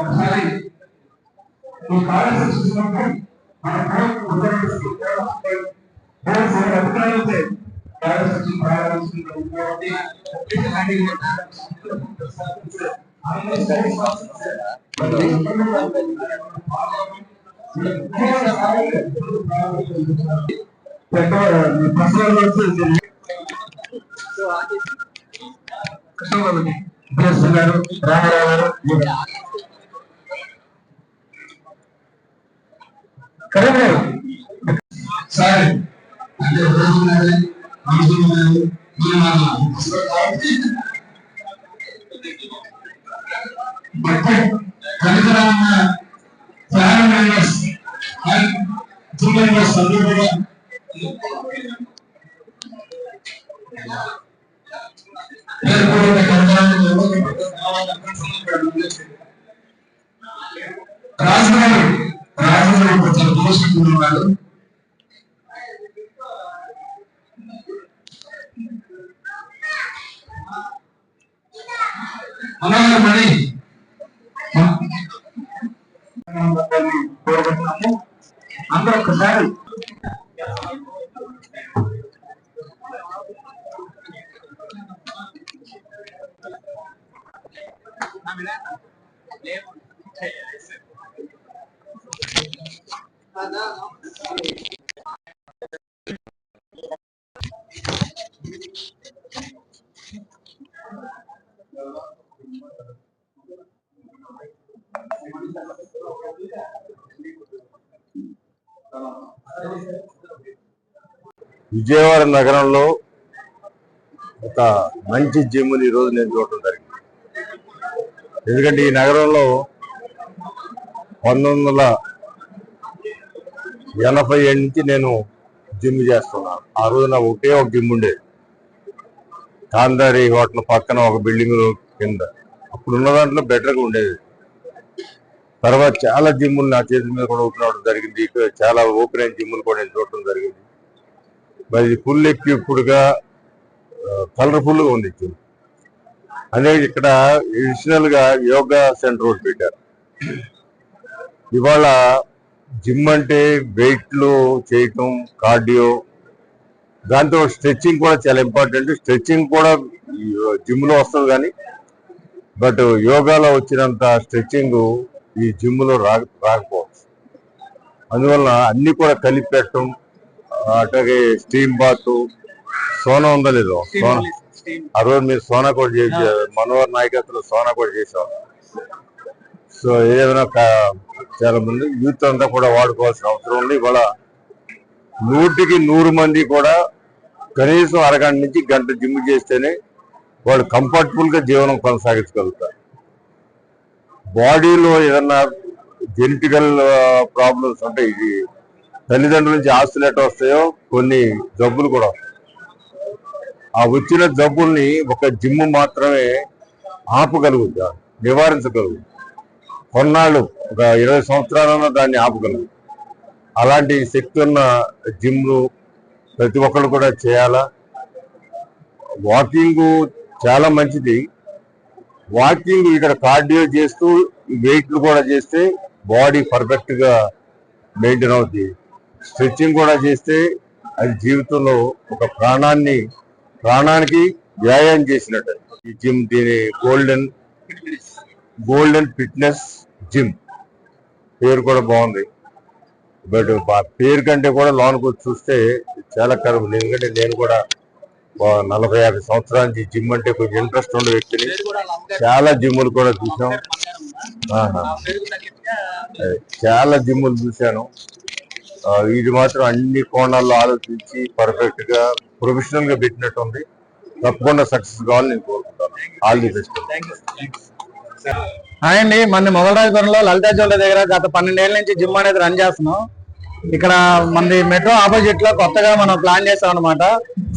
ఒకసారి ఈ కార్యక్రమం చూసినప్పుడు మన అభిప్రాయాలైతే కార్యక్రమం ప్రారంభించుకుంటే కృష్ణ గారు రామారావు గారు సరే అంటే రాజుగారు దోషులు మళ్ళీ కోరుకుంటున్నాము. అందరూ ఒకసారి విజయవాడ నగరంలో ఒక మంచి జిమ్ని ఈరోజు నేను చూడటం జరిగింది. ఎందుకంటే ఈ నగరంలో 1987 నుంచి నేను జిమ్ చేస్తున్నాను. ఆ రోజున ఒకే ఒక జిమ్ ఉండేది, కాందారి హోటల్ పక్కన ఒక బిల్డింగ్ కింద. అప్పుడున్న దాంట్లో బెటర్గా ఉండేది. తర్వాత చాలా జిమ్ములు నా చేతి మీద కూడా ఓపెన్ అవడం జరిగింది. చాలా ఓపెన్ అయిన జిమ్ములు కూడా నేను చూడటం జరిగింది. మరి ఫుల్ ఎక్విప్డ్గా కలర్ఫుల్గా ఉంది జిమ్. అదే ఇక్కడ అడిషనల్ గా యోగా సెంటర్ ఒకటి పెట్టారు. ఇవాళ జిమ్ అంటే వెయిట్లు చేయటం, కార్డియో, దాంతో స్ట్రెచ్చింగ్ కూడా చాలా ఇంపార్టెంట్. స్ట్రెచ్చింగ్ కూడా జిమ్ లో వస్తుంది కానీ బట్ యోగాలో వచ్చినంత స్ట్రెచ్చింగ్ ఈ జిమ్ లో రాకపోవచ్చు. అందువల్ల అన్ని కూడా కలిపి పెట్టడం, అట్లాగే స్టీమ్ బాత్, సోనా ఉందా లేదో, సోనా ఆ రోజు మీరు సోనా కూడా చేసి మనోహర్ నాయకత్వంలో సోనా కూడా చేసాం. సో ఏదైనా చాలా మంది యూత్ అంతా కూడా వాడుకోవాల్సిన అవసరం ఉంది. ఇవాళ 100కి 100 మంది కూడా కనీసం అరగంట నుంచి గంట జిమ్ చేస్తేనే వాళ్ళు కంఫర్టబుల్ గా జీవనం కొనసాగించగలుగుతారు. బాడీలో ఏదన్నా జెనెటికల్ ప్రాబ్లమ్స్ అంటే ఇది తల్లిదండ్రుల నుంచి ఆస్తులు ఎట్లా వస్తాయో కొన్ని జబ్బులు కూడా వస్తాయి. ఆ వచ్చిన జబ్బుల్ని ఒక జిమ్ మాత్రమే ఆపగలుగుతా, నివారించగలుగు. కొన్నాళ్ళు ఒక 20 సంవత్సరాలన్నా దాన్ని ఆపగలుగు. అలాంటి శక్తి ఉన్న జిమ్లు ప్రతి ఒక్కరు కూడా చేయాలా. వాకింగ్ చాలా మంచిది. వాకింగ్ ఇక్కడ కార్డియో చేస్తూ వెయిట్లు కూడా చేస్తే బాడీ పర్ఫెక్ట్ గా మెయింటైన్ అవుతుంది. స్ట్రెచ్చింగ్ కూడా చేస్తే అది జీవితంలో ఒక ప్రాణానికి వ్యాయామం చేసినట్టు. ఈ జిమ్ దీని గోల్డెన్ ఫిట్నెస్ జిమ్ పేరు కూడా బాగుంది. బట్ పేరు కంటే కూడా లోనికి వచ్చి చూస్తే చాలా కరువు. ఎందుకంటే నేను కూడా 40-50 సంవత్సరాల నుంచి జిమ్ అంటే కొంచెం ఇంట్రెస్ట్ ఉండే వ్యక్తిని. చాలా జిమ్ములు కూడా చూసాం, చాలా జిమ్ములు చూశాను. ఇది మాత్రం అన్ని కోణాల్లో ఆలోచించి పర్ఫెక్ట్ గా ప్రొఫెషనల్ గా పెట్టినట్టు ఉంది. తప్పకుండా సక్సెస్ కావాలని నేను కోరుకుంటాను. All the best. హాయ్ అండి, మన మొగలరాజపురంలో లలితా జ్యువెలరీ దగ్గర గత 12 ఏళ్ల నుంచి జిమ్ అనేది రన్ చేస్తున్నాం. ఇక్కడ మనది మెట్రో ఆపోజిట్ లో కొత్తగా మనం ప్లాన్ చేస్తాం అనమాట.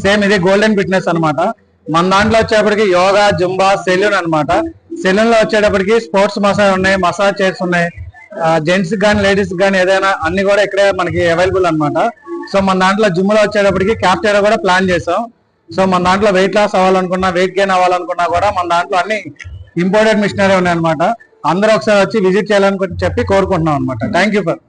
సేమ్ ఇది గోల్డెన్ ఫిట్నెస్ అనమాట. మన దాంట్లో వచ్చేటప్పటికి యోగా, జుంబా, సెలూన్ అనమాట. సెలూన్ లో వచ్చేటప్పటికి స్పోర్ట్స్ మసాజ్ ఉన్నాయి, మసాజ్ చైర్స్ ఉన్నాయి. జెంట్స్ కానీ లేడీస్ కానీ ఏదైనా అన్ని కూడా ఇక్కడే మనకి అవైలబుల్ అనమాట. సో మన దాంట్లో జిమ్ లో వచ్చేటప్పటికి క్యాప్టెరా కూడా ప్లాన్ చేసాం. సో మన దాంట్లో వెయిట్ లాస్ అవ్వాలనుకున్నా, వెయిట్ గెయిన్ అవ్వాలనుకున్నా కూడా మన దాంట్లో అన్ని ఇంపోర్టెడ్ మిషనరీ ఉన్నాయన్నమాట. అందరూ ఒకసారి వచ్చి విజిట్ చేయాలని చెప్పి కోరుకుంటున్నాం అనమాట. Thank you for